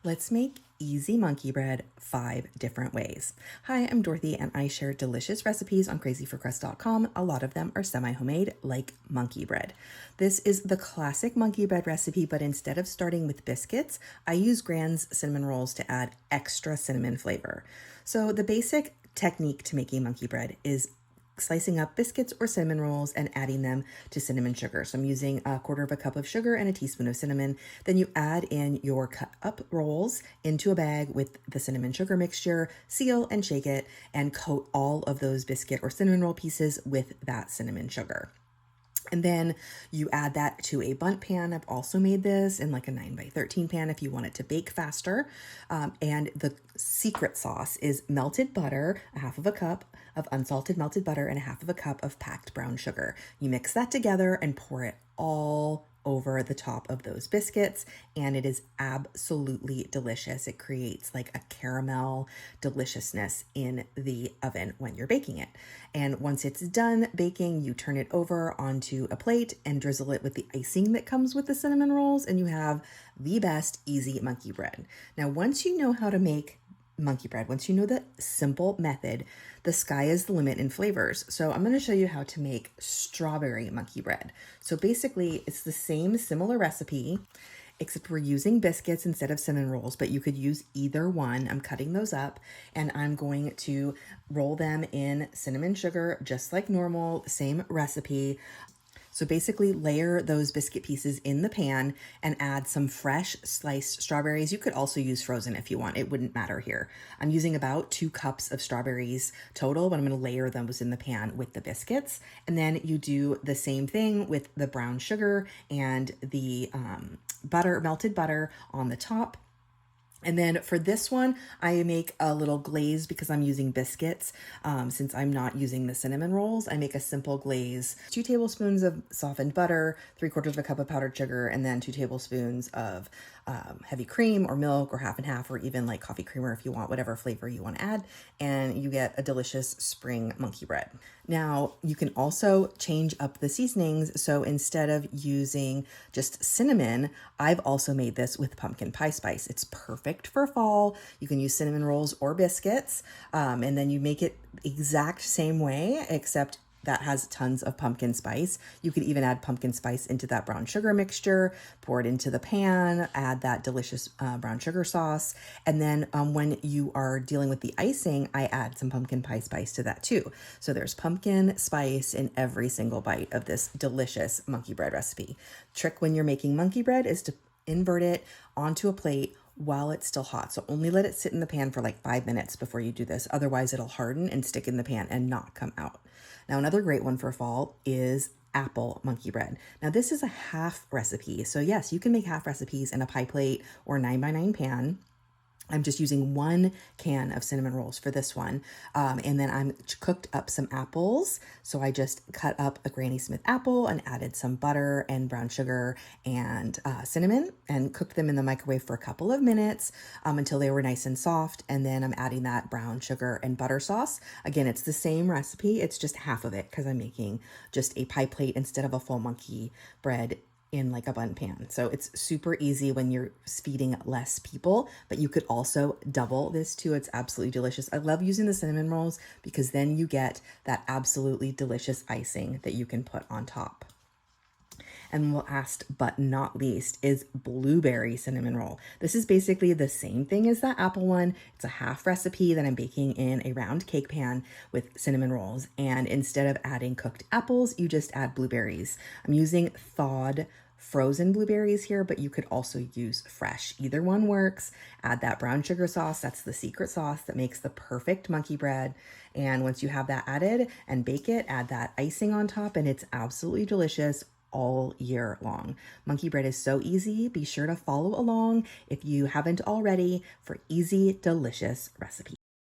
Let's make easy monkey bread 5 different ways. Hi, I'm Dorothy and I share delicious recipes on crazyforcrust.com. A lot of them are semi-homemade, like monkey bread. This is the classic monkey bread recipe, but instead of starting with biscuits, I use Gran's cinnamon rolls to add extra cinnamon flavor. So the basic technique to making monkey bread is slicing up biscuits or cinnamon rolls and adding them to cinnamon sugar. So I'm using 1/4 cup of sugar and a teaspoon of cinnamon. Then you add in your cut up rolls into a bag with the cinnamon sugar mixture, seal and shake it, and coat all of those biscuit or cinnamon roll pieces with that cinnamon sugar. And then you add that to a bundt pan. I've also made this in like a 9x13 pan if you want it to bake faster. And the secret sauce is melted butter, 1/2 cup of unsalted melted butter, and 1/2 cup of packed brown sugar. You mix that together and pour it all over the top of those biscuits, and it is absolutely delicious. It creates like a caramel deliciousness in the oven when you're baking it. And once it's done baking, you turn it over onto a plate and drizzle it with the icing that comes with the cinnamon rolls, and you have the best easy monkey bread. Now, once you know how to make monkey bread, once you know the simple method, the sky is the limit in flavors. So I'm going to show you how to make strawberry monkey bread. So basically it's the same similar recipe, except we're using biscuits instead of cinnamon rolls, but you could use either one. I'm cutting those up and I'm going to roll them in cinnamon sugar, just like normal, same recipe. So basically layer those biscuit pieces in the pan and add some fresh sliced strawberries. You could also use frozen if you want. It wouldn't matter here. I'm using about 2 cups of strawberries total, but I'm going to layer those in the pan with the biscuits. And then you do the same thing with the brown sugar and the melted butter on the top. And then for this one, I make a little glaze because I'm using biscuits. Since I'm not using the cinnamon rolls, I make a simple glaze. 2 tablespoons of softened butter, 3/4 cup of powdered sugar, and then 2 tablespoons of heavy cream or milk or half and half, or even like coffee creamer if you want, whatever flavor you want to add. And you get a delicious spring monkey bread. Now, you can also change up the seasonings. So instead of using just cinnamon, I've also made this with pumpkin pie spice. It's perfect for fall. You can use cinnamon rolls or biscuits, and then you make it exact same way, except that has tons of pumpkin spice. You could even add pumpkin spice into that brown sugar mixture, pour it into the pan, add that delicious brown sugar sauce. And then when you are dealing with the icing, I add some pumpkin pie spice to that too. So there's pumpkin spice in every single bite of this delicious monkey bread recipe. Trick when you're making monkey bread is to invert it onto a plate while it's still hot. So only let it sit in the pan for like 5 minutes before you do this. Otherwise it'll harden and stick in the pan and not come out. Now, another great one for fall is apple monkey bread. Now, this is a half recipe. So yes, you can make half recipes in a pie plate or 9x9 pan. I'm just using 1 can of cinnamon rolls for this one. And then I'm cooked up some apples. So I just cut up a Granny Smith apple and added some butter and brown sugar and cinnamon and cooked them in the microwave for a couple of minutes until they were nice and soft. And then I'm adding that brown sugar and butter sauce. Again, it's the same recipe. It's just half of it because I'm making just a pie plate instead of a full monkey bread in like a bun pan. So it's super easy when you're feeding less people, but you could also double this too. It's absolutely delicious. I love using the cinnamon rolls because then you get that absolutely delicious icing that you can put on top. And last but not least is blueberry cinnamon roll. This is basically the same thing as that apple one. It's a half recipe that I'm baking in a round cake pan with cinnamon rolls. And instead of adding cooked apples, you just add blueberries. I'm using thawed frozen blueberries here, but you could also use fresh. Either one works. Add that brown sugar sauce. That's the secret sauce that makes the perfect monkey bread. And once you have that added and bake it, add that icing on top, and it's absolutely delicious all year long. Monkey bread is so easy. Be sure to follow along if you haven't already for easy, delicious recipes.